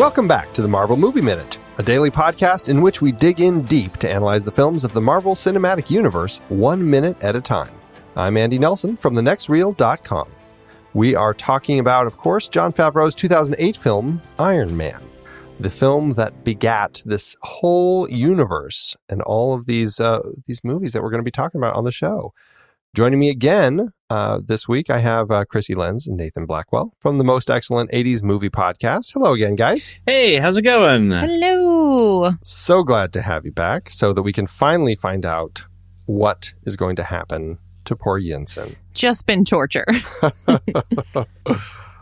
Welcome back to the Marvel Movie Minute, a daily podcast in which we dig in deep to analyze the films of the Marvel Cinematic Universe 1 minute at a time. I'm Andy Nelson from thenextreel.com. We are talking about, of course, Jon Favreau's 2008 film, Iron Man, the film that begat this whole universe and all of these movies that we're going to be talking about on the show. Joining me again this week, I have Krissy, Lenz, and Nathan Blackwell from the Most Excellent 80s Movie Podcast. Hello again, guys. Hey, how's it going? Hello. So glad to have you back so that we can finally find out what is going to happen to poor Yinsen. Just been torture.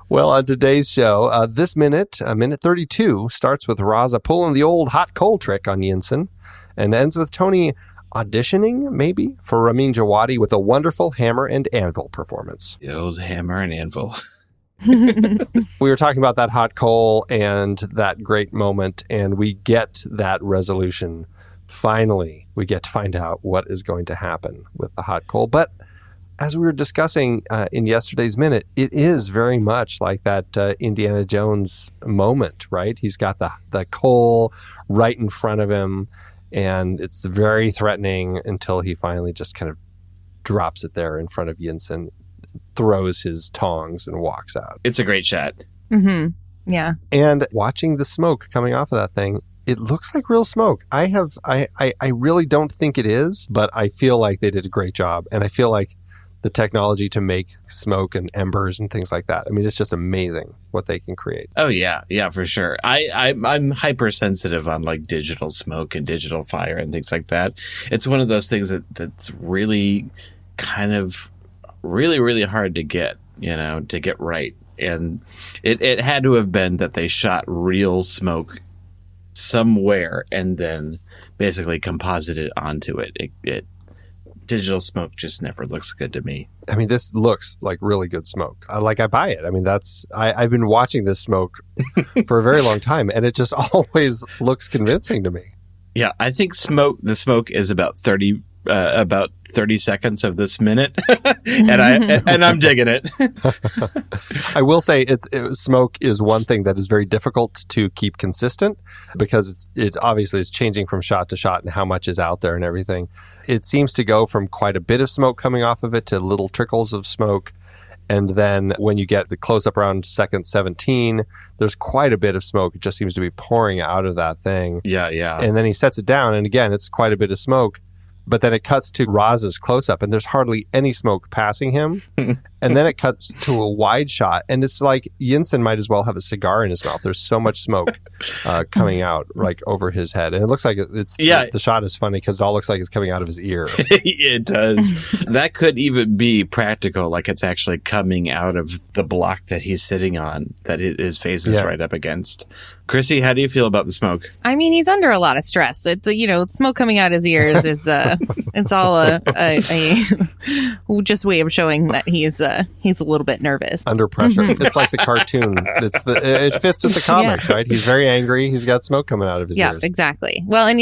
Well, on today's show, this minute, minute 32, starts with Raza pulling the old hot coal trick on Yinsen and ends with Tony auditioning, maybe, for Ramin Djawadi with a wonderful hammer and anvil performance. The old hammer and anvil. We were talking about that hot coal and that great moment, and we get that resolution. Finally, we get to find out what is going to happen with the hot coal. But as we were discussing in yesterday's minute, it is very much like that Indiana Jones moment, right? He's got the coal right in front of him, and it's very threatening until he finally just kind of drops it there in front of Yinsen, throws his tongs, and walks out. It's a great shot. Mm-hmm. Yeah. And watching the smoke coming off of that thing, it looks like real smoke. I really don't think it is, but I feel like they did a great job. And I feel like the technology to make smoke and embers and things like that, I mean, it's just amazing what they can create. Oh, yeah. Yeah, for sure. I'm hypersensitive on like digital smoke and digital fire and things like that. It's one of those things that's really kind of really hard to get, to get right. And it had to have been that they shot real smoke somewhere and then basically composited onto it. Digital smoke just never looks good to me. I mean, this looks like really good smoke. I buy it. I mean, I've been watching this smoke for a very long time, and it just always looks convincing to me. Yeah, I think the smoke is about 30 seconds of this minute, and I'm digging it. I will say smoke is one thing that is very difficult to keep consistent because it obviously is changing from shot to shot and how much is out there and everything. It seems to go from quite a bit of smoke coming off of it to little trickles of smoke. And then when you get the close-up around second 17, there's quite a bit of smoke. It just seems to be pouring out of that thing. Yeah. And then he sets it down, and again, it's quite a bit of smoke. But then it cuts to Raza's close-up, and there's hardly any smoke passing him. And then it cuts to a wide shot, and it's like Yinsen might as well have a cigar in his mouth. There's so much smoke coming out like over his head. And it looks like the shot is funny because it all looks like it's coming out of his ear. It does. That could even be practical, like it's actually coming out of the block that he's sitting on, that his face is right up against. Krissy, how do you feel about the smoke? I mean, he's under a lot of stress. It's smoke coming out his ears is it's all a just way of showing that he's a little bit nervous under pressure. Mm-hmm. It's like the cartoon. It fits with the comics, right? He's very angry. He's got smoke coming out of his ears. Yeah, exactly. Well, and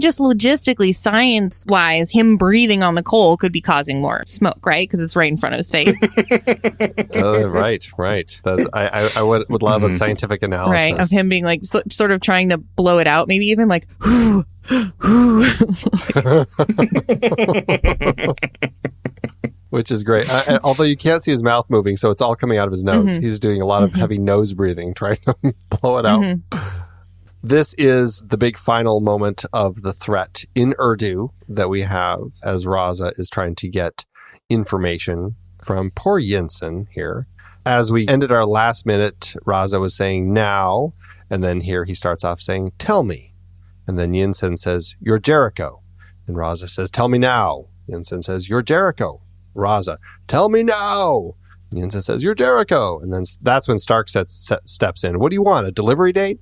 just logistically, science-wise, him breathing on the coal could be causing more smoke, right? Because it's right in front of his face. Right. I would love a scientific analysis. Right, of him being like sort of trying to blow it out, maybe even like, which is great. Although you can't see his mouth moving, so it's all coming out of his nose. Mm-hmm. He's doing a lot of heavy nose breathing, trying to blow it out. Mm-hmm. This is the big final moment of the threat in Urdu that we have as Raza is trying to get information from poor Yinsen here. As we ended our last minute, Raza was saying now, and then here he starts off saying, tell me. And then Yinsen says, you're Jericho. And Raza says, tell me now. Yinsen says, you're Jericho. Raza, tell me now. Yinsen says, you're Jericho. And then that's when Stark steps in. What do you want, a delivery date?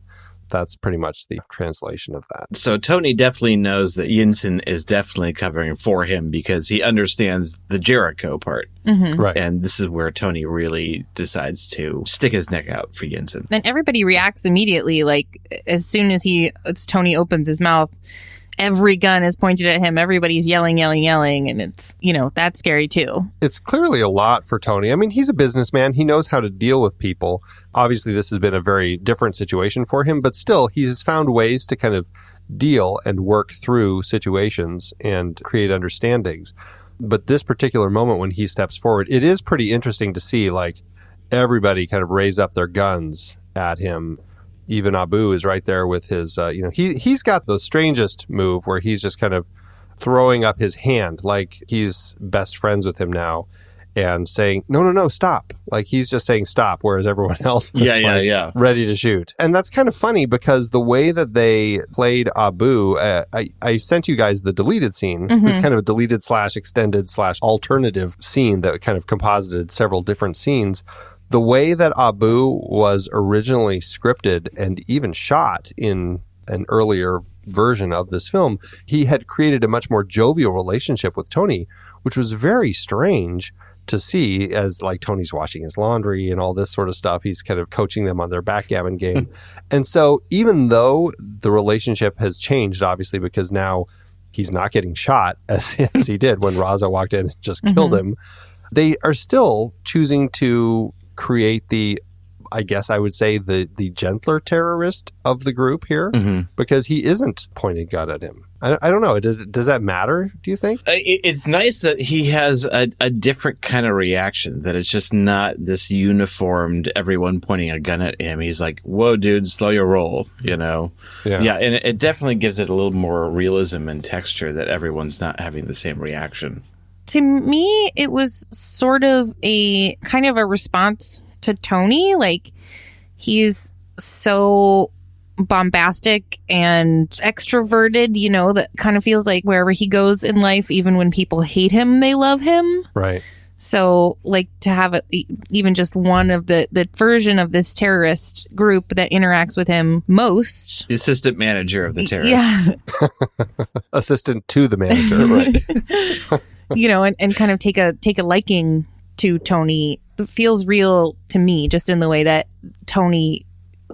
That's pretty much the translation of that. So Tony definitely knows that Yinsen is definitely covering for him because he understands the Jericho part. Mm-hmm. Right. And this is where Tony really decides to stick his neck out for Yinsen. And everybody reacts immediately. Like as soon as Tony opens his mouth every gun is pointed at him. Everybody's yelling, and it's, that's scary too. It's clearly a lot for Tony. I mean, he's a businessman. He knows how to deal with people. Obviously, this has been a very different situation for him, but still, he's found ways to kind of deal and work through situations and create understandings. But this particular moment when he steps forward, it is pretty interesting to see, like, everybody kind of raise up their guns at him. Even Abu is right there with his, he's got the strangest move where he's just kind of throwing up his hand like he's best friends with him now and saying, no, stop. Like he's just saying stop, whereas everyone else is ready to shoot. And that's kind of funny because the way that they played Abu, I sent you guys the deleted scene. Mm-hmm. This kind of a deleted / extended / alternative scene that kind of composited several different scenes. The way that Abu was originally scripted and even shot in an earlier version of this film, he had created a much more jovial relationship with Tony, which was very strange to see as like Tony's washing his laundry and all this sort of stuff. He's kind of coaching them on their backgammon game. And so even though the relationship has changed, obviously, because now he's not getting shot as he did when Raza walked in and just killed him, they are still choosing to create I guess I would say the gentler terrorist of the group here, because he isn't pointing a gun at him. I don't know. Does that matter, do you think? It's nice that he has a different kind of reaction, that it's just not this uniformed everyone pointing a gun at him. He's like, whoa, dude, slow your roll, Yeah, and it definitely gives it a little more realism and texture that everyone's not having the same reaction. To me, it was sort of a kind of a response to Tony. Like, he's so bombastic and extroverted, that kind of feels like wherever he goes in life, even when people hate him, they love him. Right. So, like, to have even just one of the version of this terrorist group that interacts with him most. The assistant manager of the terrorists. Yeah. Assistant to the manager, right. And kind of take a liking to Tony. It feels real to me, just in the way that Tony,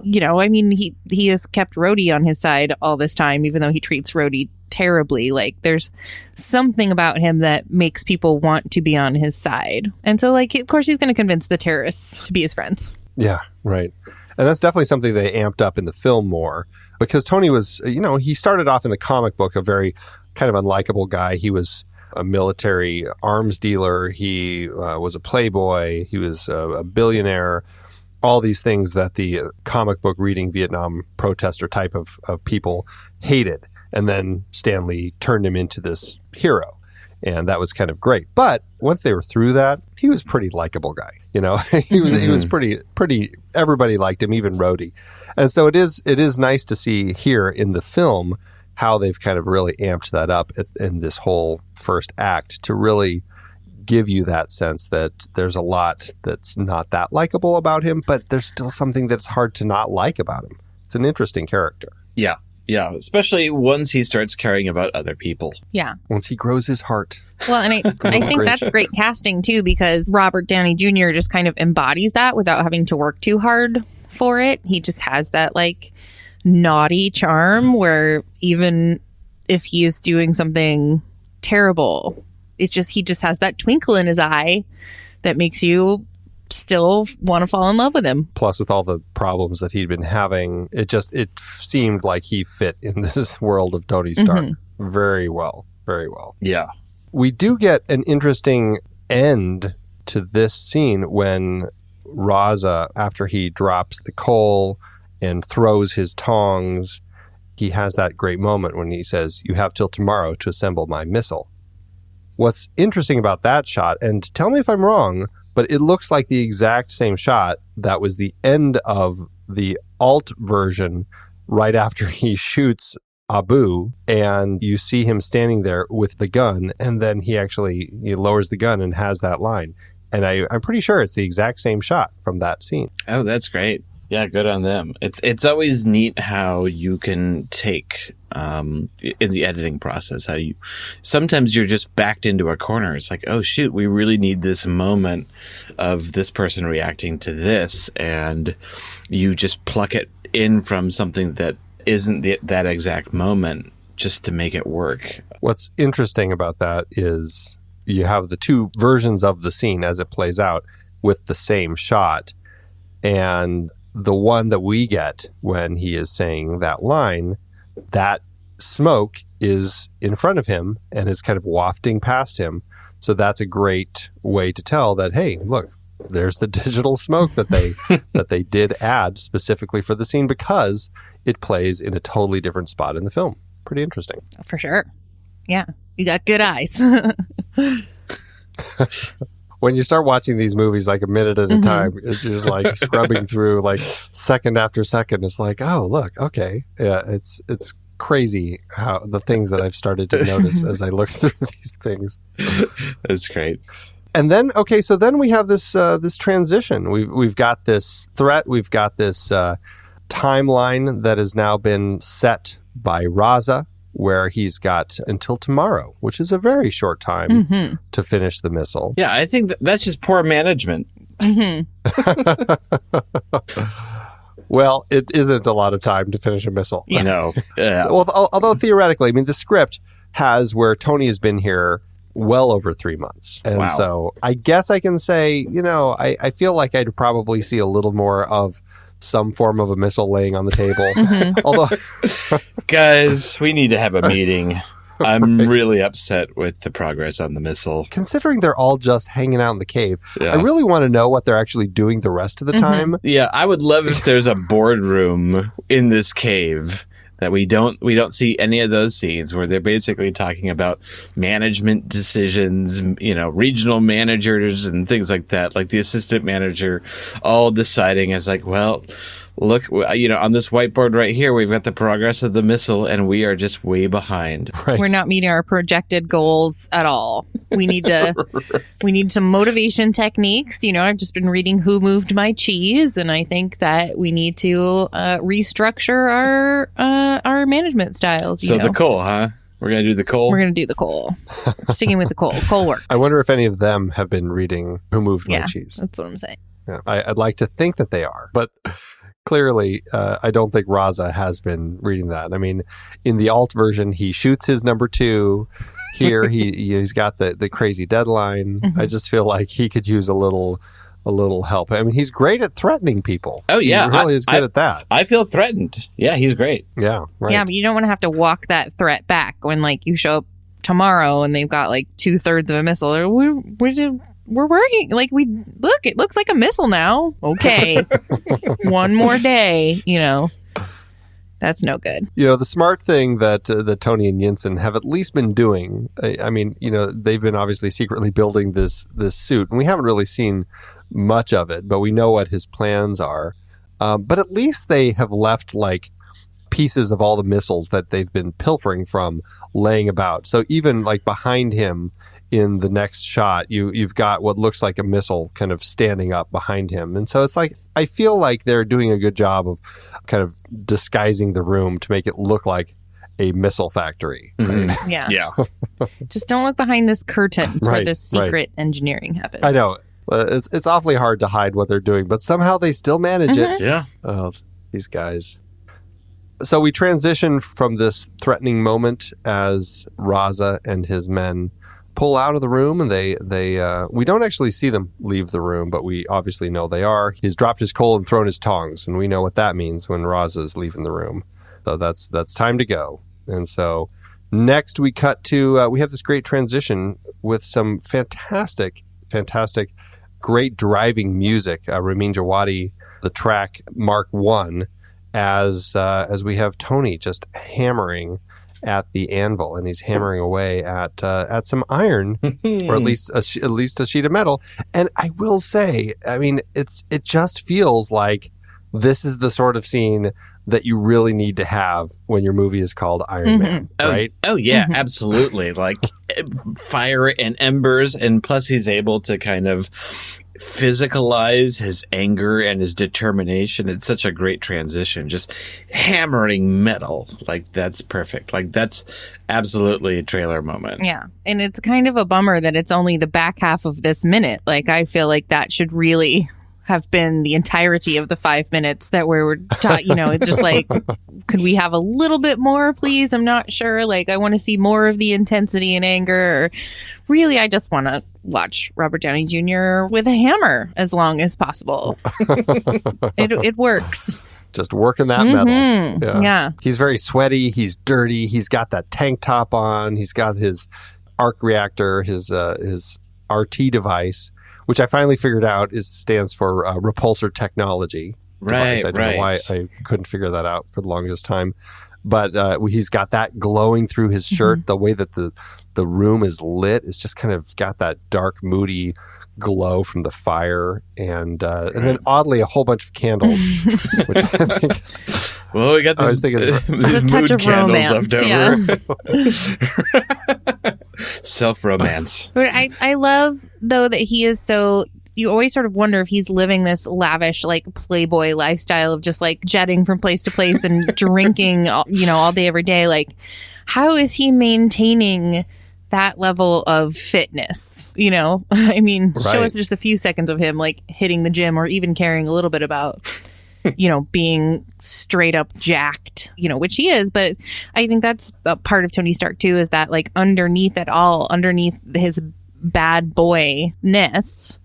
he has kept Rhodey on his side all this time, even though he treats Rhodey terribly. Like, there's something about him that makes people want to be on his side. And so, like, of course, he's going to convince the terrorists to be his friends. Yeah, right. And that's definitely something they amped up in the film more, because Tony was, he started off in the comic book a very kind of unlikable guy. He was a military arms dealer. He was a playboy. He was a billionaire. All these things that the comic book reading Vietnam protester type of people hated. And then Stan Lee turned him into this hero. And that was kind of great. But once they were through that, he was a pretty likable guy. He was pretty, everybody liked him, even Rhodey. And so it is nice to see here in the film how they've kind of really amped that up in this whole first act to really give you that sense that there's a lot that's not that likable about him, but there's still something that's hard to not like about him. It's an interesting character. Yeah, especially once he starts caring about other people. Yeah. Once he grows his heart. Well, and I think that's great casting, too, because Robert Downey Jr. just kind of embodies that without having to work too hard for it. He just has that, like, naughty charm where even if he is doing something terrible, he just has that twinkle in his eye that makes you still want to fall in love with him. Plus, with all the problems that he'd been having, it seemed like he fit in this world of Tony Stark very well. Yeah. We do get an interesting end to this scene when Raza, after he drops the coal and throws his tongs, he has that great moment when he says, "You have till tomorrow to assemble my missile." What's interesting about that shot, and tell me if I'm wrong, but it looks like the exact same shot that was the end of the alt version right after he shoots Abu, and you see him standing there with the gun, and then he lowers the gun and has that line. And I'm pretty sure it's the exact same shot from that scene. Oh, that's great. Yeah, good on them. It's always neat how you can take in the editing process, how sometimes you're just backed into a corner. It's like, oh shoot, we really need this moment of this person reacting to this, and you just pluck it in from something that isn't that exact moment just to make it work. What's interesting about that is you have the two versions of the scene as it plays out with the same shot. And the one that we get when he is saying that line, that smoke is in front of him and is kind of wafting past him. So that's a great way to tell that, hey, look, there's the digital smoke that they did add specifically for the scene because it plays in a totally different spot in the film. Pretty interesting. For sure. Yeah. You got good eyes. When you start watching these movies like a minute at a time, it's just like scrubbing through like second after second. It's like, oh, look, okay. Yeah, it's crazy how the things that I've started to notice as I look through these things. That's great. And then, okay, so then we have this this transition. We've got this threat. We've got this timeline that has now been set by Raza, where he's got until tomorrow, which is a very short time to finish the missile. Yeah, I think that's just poor management. Well, it isn't a lot of time to finish a missile. Yeah. No. Well, although theoretically, I mean, the script has where Tony has been here well over 3 months. And so I guess I can say, I feel like I'd probably see a little more of some form of a missile laying on the table. Although, guys, we need to have a meeting. I'm really upset with the progress on the missile. Considering they're all just hanging out in the cave, I really want to know what they're actually doing the rest of the time. Yeah, I would love if there's a boardroom in this cave that we don't see any of those scenes where they're basically talking about management decisions, regional managers and things like that, like the assistant manager all deciding as like, well, look, on this whiteboard right here, we've got the progress of the missile and we are just way behind. Right. We're not meeting our projected goals at all. We need we need some motivation techniques. I've just been reading Who Moved My Cheese, and I think that we need to restructure our management styles. So the coal, huh? We're going to do the coal? We're going to do the coal. Sticking with the coal. Coal works. I wonder if any of them have been reading Who Moved My Cheese. That's what I'm saying. Yeah, I'd like to think that they are, but clearly, I don't think Raza has been reading that. I mean, in the alt version, he shoots his number 2. Here, he's got the crazy deadline. I just feel like he could use a little help. I mean, he's great at threatening people. Oh, yeah. He really is good at that. I feel threatened. Yeah, he's great. Yeah, right. Yeah, but you don't want to have to walk that threat back when, you show up tomorrow and they've got, 2/3 of a missile. We're working. It looks like a missile now. Okay. One more day, That's no good. The smart thing that Tony and Yinsen have at least been doing, I mean, they've been obviously secretly building this suit, and we haven't really seen much of it, but we know what his plans are. But at least they have left, pieces of all the missiles that they've been pilfering from laying about. So even, behind him, in the next shot, you've got what looks like a missile kind of standing up behind him. And so it's I feel like they're doing a good job of kind of disguising the room to make it look like a missile factory. Right? Yeah. Just don't look behind this curtain where this secret engineering happens. I know. It's awfully hard to hide what they're doing, but somehow they still manage it. Yeah. Oh, these guys. So we transition from this threatening moment as Raza and his men pull out of the room, and they we don't actually see them leave the room, but we obviously know they are. He's dropped his coal and thrown his tongs, and we know what that means when Raza's leaving the room. So that's time to go. And so next we cut to we have this great transition with some fantastic, great driving music. Ramin Djawadi, the track Mark 1, as we have Tony just hammering at the anvil, and he's hammering away at some iron, or at least a sheet of metal. And I will say, I mean, it just feels like this is the sort of scene that you really need to have when your movie is called Iron Man, right? Oh yeah, absolutely. Fire and embers, and plus he's able to kind of physicalize his anger and his determination. It's such a great transition, just hammering metal. That's perfect. That's absolutely a trailer moment. Yeah. And it's kind of a bummer that it's only the back half of this minute. I feel like that should really have been the entirety of the 5 minutes that we were taught. It's just like, could we have a little bit more, please? I'm not sure. Like, I want to see more of the intensity and anger. Or really, I just want to watch Robert Downey Jr. with a hammer as long as possible. It works. Just working that metal. Yeah. He's very sweaty. He's dirty. He's got that tank top on. He's got his arc reactor, his RT device, which I finally figured out stands for repulsor technology. Device. I don't know why I couldn't figure that out for the longest time. But he's got that glowing through his shirt. The way that the room is lit, it's just kind of got that dark, moody glow from the fire, and then oddly a whole bunch of candles, which I think is, well, we got this, I was thinking a touch of romance, self-romance. But I love though that he is so. You always sort of wonder if he's living this lavish, like playboy lifestyle of just like jetting from place to place and drinking, all day every day. Like, how is he maintaining that level of fitness? I mean, show us just a few seconds of him like hitting the gym or even caring a little bit about being straight up jacked, which he is. But I think that's a part of Tony Stark too, is that like underneath his bad boyness,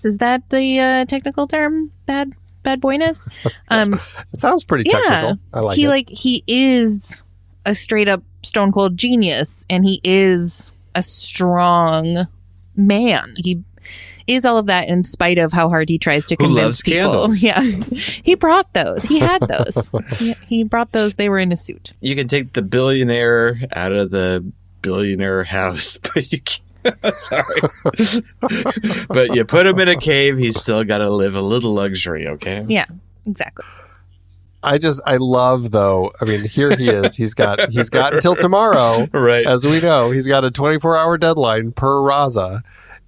is that the technical term? Bad boyness? It sounds pretty technical. I like it. He is a straight up stone cold genius, and he is a strong man. He is all of that in spite of how hard he tries to convince people. Candles. Yeah, he brought those. He had those. he brought those. They were in a suit. You can take the billionaire out of the billionaire house, but you can't. Sorry. But you put him in a cave, he's still got to live a little luxury, okay? Yeah, exactly. I love though. I mean, here he is. He's got until tomorrow, right? As we know, he's got a 24-hour deadline per Raza,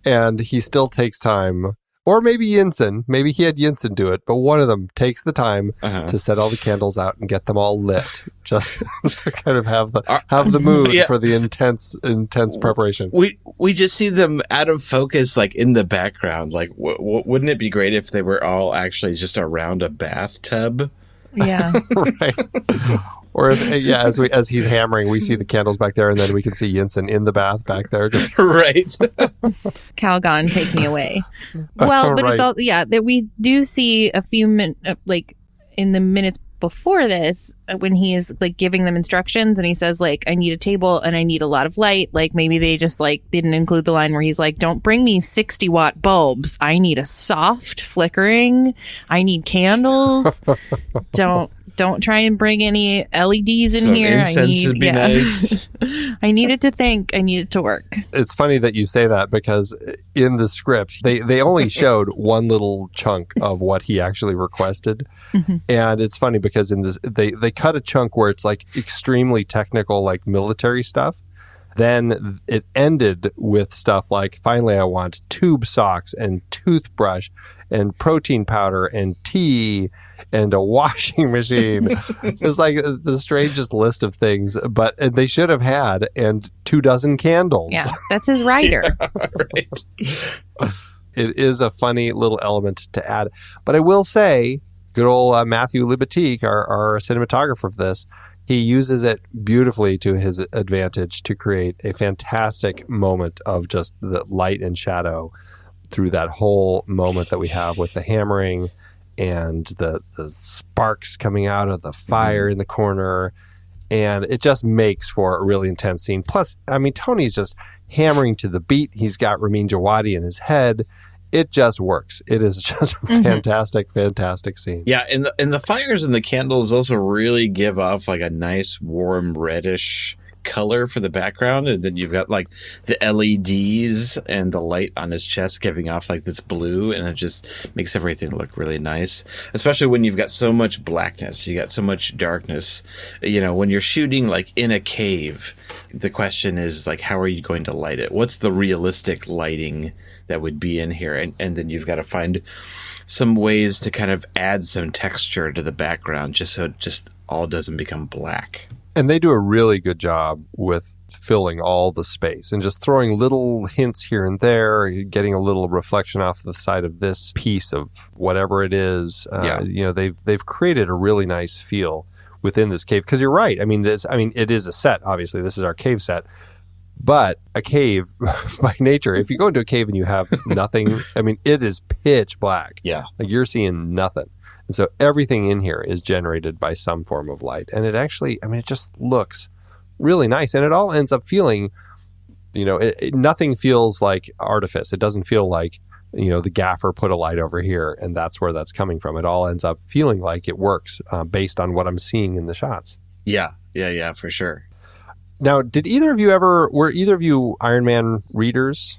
and he still takes time. Or maybe Yinsen. Maybe he had Yinsen do it, but one of them takes the time to set all the candles out and get them all lit, just to kind of have the mood for the intense preparation. We just see them out of focus, like in the background. Like, wouldn't it be great if they were all actually just around a bathtub? Yeah. Right. Or as he's hammering, we see the candles back there, and then we can see Yinsen in the bath back there. Just right. Calgon, take me away. Well, but it's all that we do see a few minutes, like in the minutes before this, when he is like giving them instructions, and he says like, I need a table and I need a lot of light. Like maybe they just like didn't include the line where he's like, don't bring me 60-watt bulbs. I need a soft flickering. I need candles. Don't try and bring any LEDs in here. Incense would be nice. I need it to think. I need it to work. It's funny that you say that, because in the script, they only showed one little chunk of what he actually requested. Mm-hmm. And it's funny because in this, they cut a chunk where it's like extremely technical, like military stuff. Then it ended with stuff like, finally, I want tube socks and toothbrush and protein powder and tea and a washing machine. It's like the strangest list of things, but they should have had, and 24 candles. Yeah, that's his rider. Right. It is a funny little element to add. But I will say, good old Matthew Libatique, our cinematographer for this, he uses it beautifully to his advantage to create a fantastic moment of just the light and shadow through that whole moment that we have with the hammering and the sparks coming out of the fire in the corner. And it just makes for a really intense scene. Plus, I mean, Tony's just hammering to the beat. He's got Ramin Djawadi in his head. It just works. It is just a fantastic, fantastic scene. Yeah, and the fires and the candles also really give off like a nice warm reddish color for the background, and then you've got like the LEDs and the light on his chest giving off like this blue, and it just makes everything look really nice, especially when you've got so much blackness, you got so much darkness. When you're shooting like in a cave, the question is like, how are you going to light it? What's the realistic lighting that would be in here? And then you've got to find some ways to kind of add some texture to the background just so it just all doesn't become black. And they do a really good job with filling all the space and just throwing little hints here and there, getting a little reflection off the side of this piece of whatever it is. They've created a really nice feel within this cave. Because you're right. It is a set. Obviously, this is our cave set. But a cave, by nature, if you go into a cave and you have nothing, it is pitch black. Yeah. Like you're seeing nothing. And so everything in here is generated by some form of light. And it actually, it just looks really nice. And it all ends up feeling, nothing feels like artifice. It doesn't feel like, the gaffer put a light over here and that's where that's coming from. It all ends up feeling like it works based on what I'm seeing in the shots. Yeah, for sure. Now, were either of you Iron Man readers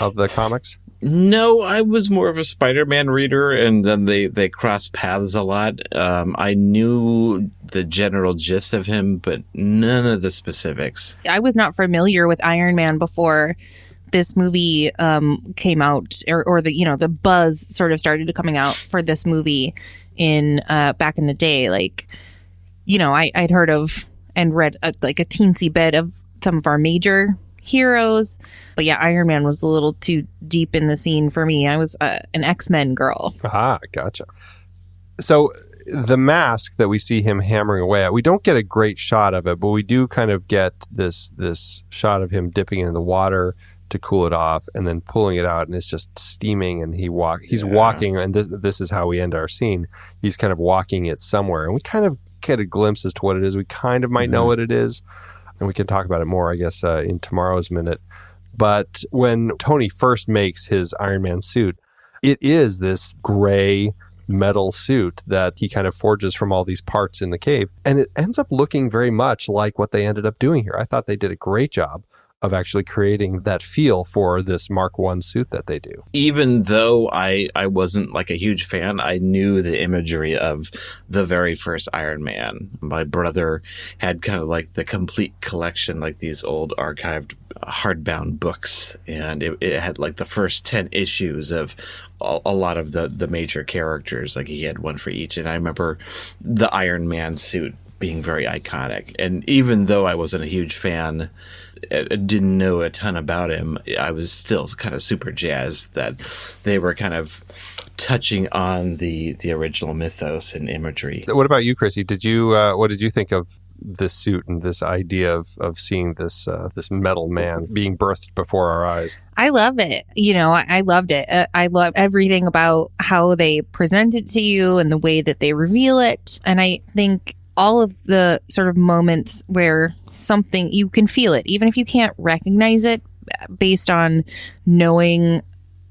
of the comics? No, I was more of a Spider-Man reader, and then they crossed paths a lot. I knew the general gist of him, but none of the specifics. I was not familiar with Iron Man before this movie came out, or the buzz sort of started coming out for this movie in back in the day. Like, I'd heard of and read a teensy bit of some of our major heroes, but yeah, Iron Man was a little too deep in the scene for me. I was an X-Men girl. Ah, gotcha. So the mask that we see him hammering away at, we don't get a great shot of it, but we do kind of get this shot of him dipping into the water to cool it off and then pulling it out, and it's just steaming, and he's walking, and this is how we end our scene. He's kind of walking it somewhere, and we kind of get a glimpse as to what it is. We kind of might know what it is. And we can talk about it more, I guess, in tomorrow's minute. But when Tony first makes his Iron Man suit, it is this gray metal suit that he kind of forges from all these parts in the cave. And it ends up looking very much like what they ended up doing here. I thought they did a great job of actually creating that feel for this Mark I suit that they do. Even though I wasn't like a huge fan, I knew the imagery of the very first Iron Man. My brother had kind of like the complete collection, like these old archived hardbound books, and it had like the first 10 issues of a lot of the major characters. Like he had one for each, and I remember the Iron Man suit being very iconic. And even though I wasn't a huge fan, I didn't know a ton about him, I was still kind of super jazzed that they were kind of touching on the original mythos and imagery. What about you, Krissy? What did you think of this suit and this idea of seeing this metal man being birthed before our eyes? I love it. I loved it. I love everything about how they present it to you and the way that they reveal it. And I think all of the sort of moments where something, you can feel it, even if you can't recognize it based on knowing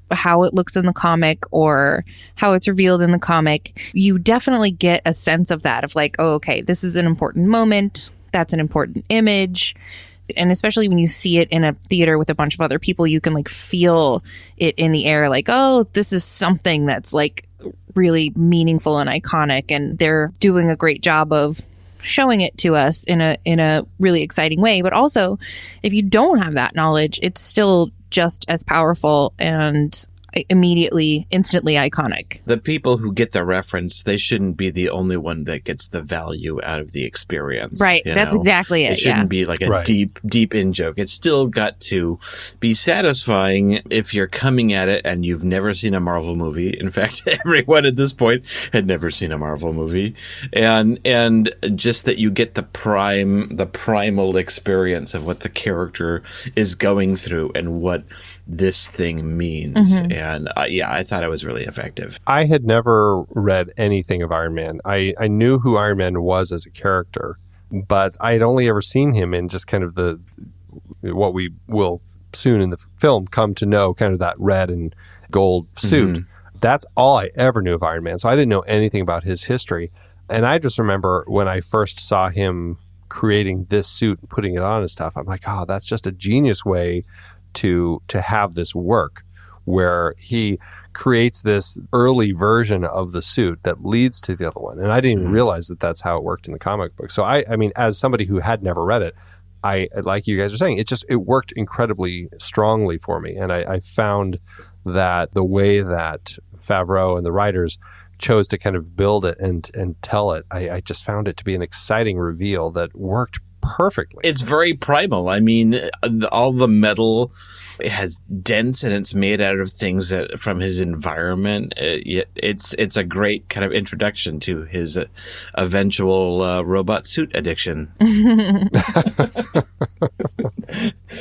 how it looks in the comic or how it's revealed in the comic, you definitely get a sense of that, of like, oh, okay, this is an important moment. That's an important image. And especially when you see it in a theater with a bunch of other people, you can like feel it in the air, like, oh, this is something that's like really meaningful and iconic, and they're doing a great job of showing it to us in a really exciting way. But also, if you don't have that knowledge, it's still just as powerful and instantly iconic. The people who get the reference, they shouldn't be the only one that gets the value out of the experience. Right. That's exactly it. It shouldn't be like a deep in joke. It's still got to be satisfying if you're coming at it and you've never seen a Marvel movie. In fact, everyone at this point had never seen a Marvel movie. And just that you get the primal experience of what the character is going through and what this thing means. Mm-hmm. And I thought it was really effective. I had never read anything of Iron Man. I knew who Iron Man was as a character, but I had only ever seen him in just kind of what we will soon in the film come to know, kind of that red and gold suit. Mm-hmm. That's all I ever knew of Iron Man. So I didn't know anything about his history. And I just remember when I first saw him creating this suit and putting it on and stuff, I'm like, oh, that's just a genius way to have this work, where he creates this early version of the suit that leads to the other one. And I didn't even realize that that's how it worked in the comic book. So I mean, as somebody who had never read it, like you guys are saying, it worked incredibly strongly for me. And I found that the way that Favreau and the writers chose to kind of build it and tell it, I just found it to be an exciting reveal that worked perfectly. It's very primal. I mean, all the metal, it has dents and it's made out of things that from his environment. It's a great kind of introduction to his eventual robot suit addiction.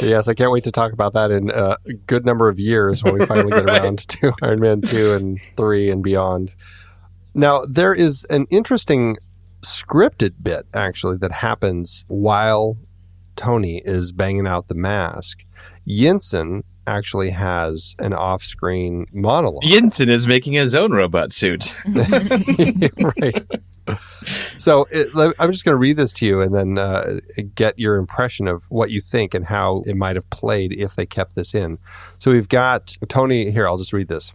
Yes, I can't wait to talk about that in a good number of years when we finally get around to Iron Man 2 and 3 and beyond. Now, there is an interesting scripted bit, actually, that happens while Tony is banging out the mask. Yinsen actually has an off-screen monologue. Yinsen is making his own robot suit. Right. So I'm just going to read this to you and then get your impression of what you think and how it might have played if they kept this in. So we've got Tony here. I'll just read this.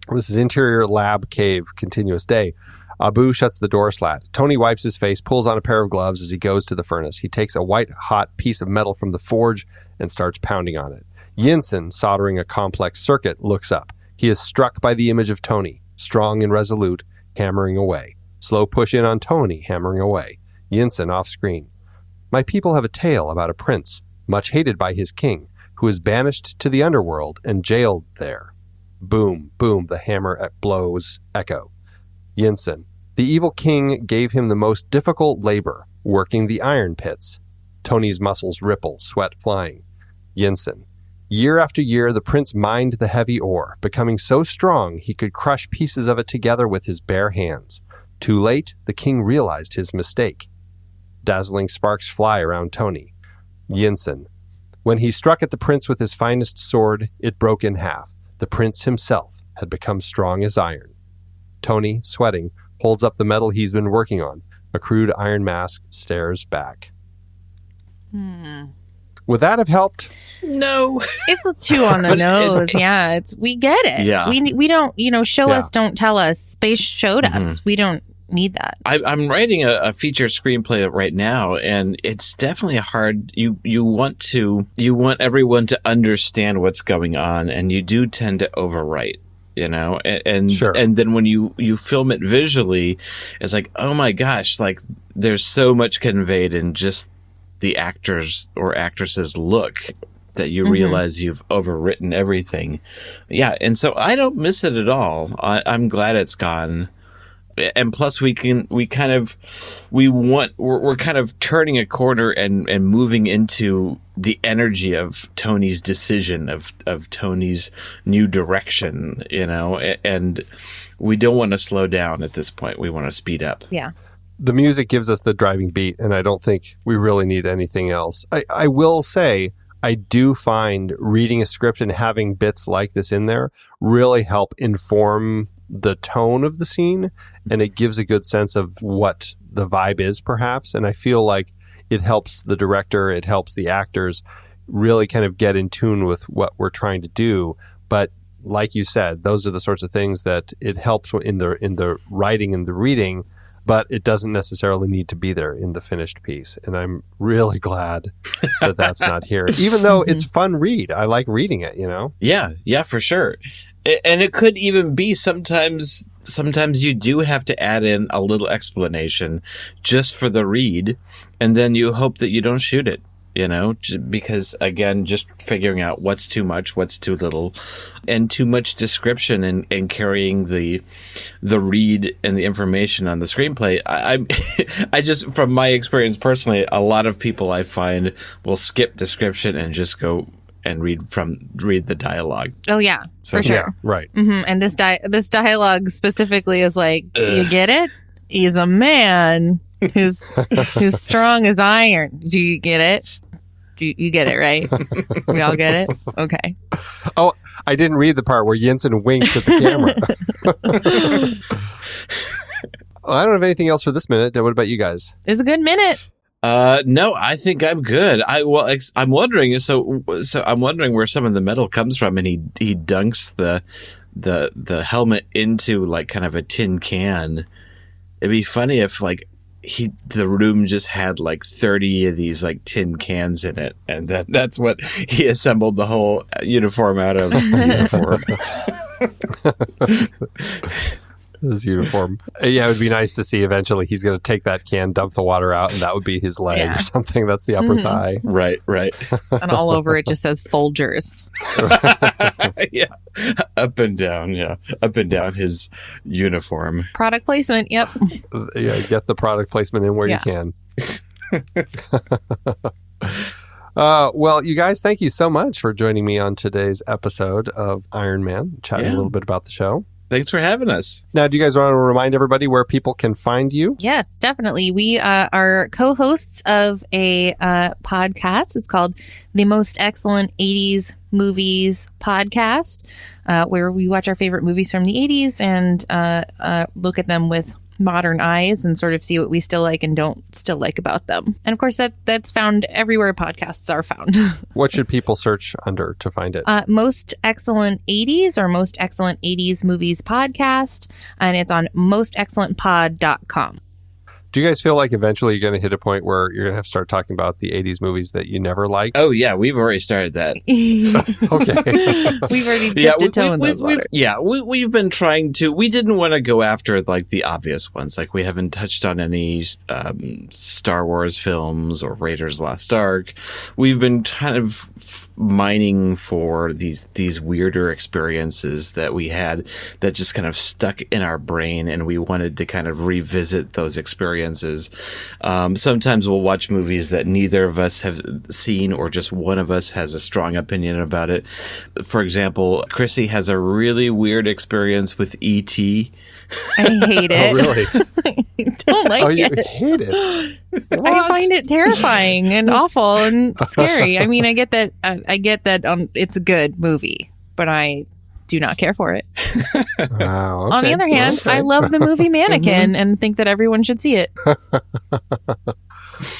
This is interior lab cave, continuous day. Abu shuts the door slat. Tony wipes his face, pulls on a pair of gloves as he goes to the furnace. He takes a white-hot piece of metal from the forge and starts pounding on it. Yinsen, soldering a complex circuit, looks up. He is struck by the image of Tony, strong and resolute, hammering away. Slow push in on Tony, hammering away. Yinsen off screen. My people have a tale about a prince, much hated by his king, who is banished to the underworld and jailed there. Boom, boom, the hammer blows echo. Yinsen. The evil king gave him the most difficult labor, working the iron pits. Tony's muscles ripple, sweat flying. Yinsen. Year after year, the prince mined the heavy ore, becoming so strong he could crush pieces of it together with his bare hands. Too late, the king realized his mistake. Dazzling sparks fly around Tony. Yinsen. When he struck at the prince with his finest sword, it broke in half. The prince himself had become strong as iron. Tony, sweating, holds up the metal he's been working on. A crude iron mask stares back. Would that have helped? No. It's a 2 on the nose. Yeah, we get it. Yeah. We don't, show us, don't tell us. Space showed us. We don't need that. I'm writing a feature screenplay right now, and it's definitely hard. You want everyone to understand what's going on, and you do tend to overwrite. And sure. And then when you film it visually, it's like, oh my gosh, like there's so much conveyed in just the actors or actresses' look that you realize you've overwritten everything. Yeah, and so I don't miss it at all. I'm glad it's gone. And plus we're kind of turning a corner and moving into the energy of Tony's decision, of Tony's new direction, and we don't want to slow down at this point. We want to speed up. Yeah. The music gives us the driving beat, and I don't think we really need anything else. I will say, I do find reading a script and having bits like this in there really help inform the tone of the scene, and it gives a good sense of what the vibe is, perhaps. And I feel like it helps the director, it helps the actors really kind of get in tune with what we're trying to do. But like you said, those are the sorts of things that it helps in the writing and the reading, but it doesn't necessarily need to be there in the finished piece. And I'm really glad that that's not here, even though it's fun read. I like reading it, Yeah, for sure. And it could even be sometimes you do have to add in a little explanation just for the read, and then you hope that you don't shoot it, because again, just figuring out what's too much, what's too little, and too much description and carrying the read and the information on the screenplay. I just, from my experience personally, a lot of people I find will skip description and just go and read the dialogue. Oh yeah, for sure. Yeah, right. And this dialogue specifically is like, you get it? He's a man who's strong as iron. Do you get it? You get it, right? We all get it? Okay. Oh, I didn't read the part where Yinsen winks at the camera. I don't have anything else for this minute. What about you guys? It's a good minute. No, I think I'm good. I'm wondering. So I'm wondering where some of the metal comes from, and he dunks the helmet into like kind of a tin can. It'd be funny if like the room just had like 30 of these like tin cans in it, and that's what he assembled the whole uniform out of. His uniform. Yeah, it would be nice to see eventually he's going to take that can, dump the water out, and that would be his leg or something. That's the upper thigh. Right. And all over it just says Folgers. Yeah. Up and down. Yeah. Up and down his uniform. Product placement. Yep. Yeah, get the product placement in where you can. Well, you guys, thank you so much for joining me on today's episode of Iron Man, chatting a little bit about the show. Thanks for having us. Now, do you guys want to remind everybody where people can find you? Yes, definitely. We are co-hosts of a podcast. It's called The Most Excellent 80s Movies Podcast, where we watch our favorite movies from the 80s and look at them with modern eyes and sort of see what we still like and don't still like about them. And of course, that's found everywhere podcasts are found. What should people search under to find it? Most Excellent 80s or Most Excellent 80s Movies Podcast. And it's on mostexcellentpod.com. Do you guys feel like eventually you're going to hit a point where you're going to have to start talking about the 80s movies that you never liked? Oh, yeah. We've already started that. Okay. We've already dipped a toe in those waters. Yeah, we've been trying to. We didn't want to go after like the obvious ones. Like we haven't touched on any Star Wars films or Raiders Lost Ark. We've been kind of mining for these weirder experiences that we had that just kind of stuck in our brain, and we wanted to kind of revisit those experiences. Sometimes we'll watch movies that neither of us have seen, or just one of us has a strong opinion about it. For example, Krissy has a really weird experience with E.T. I hate it. Oh, really? I don't like you it. hate it? I find it terrifying and awful and scary. I mean, I get that. It's a good movie, but I do not care for it. Wow, okay. On the other hand, I love the movie Mannequin and think that everyone should see it.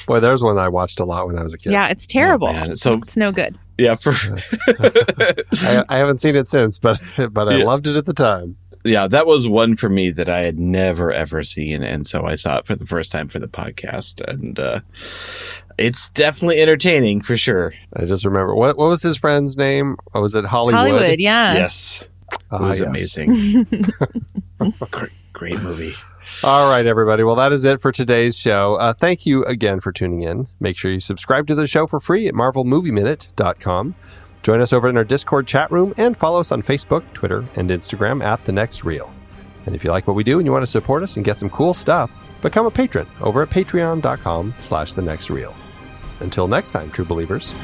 Boy, there's one I watched a lot when I was a kid. Yeah, it's terrible. Oh, so it's no good. Yeah, I haven't seen it since, but I loved it at the time. Yeah, that was one for me that I had never, ever seen. And so I saw it for the first time for the podcast. And it's definitely entertaining for sure. I just remember, what was his friend's name? Oh, was it Hollywood? Hollywood, yeah. Yes. It was amazing. Great movie. All right, everybody. Well, that is it for today's show. Thank you again for tuning in. Make sure you subscribe to the show for free at marvelmovieminute.com. Join us over in our Discord chat room and follow us on Facebook, Twitter, and Instagram at The Next Reel. And if you like what we do and you want to support us and get some cool stuff, become a patron over at patreon.com/thenextreel. Until next time, true believers.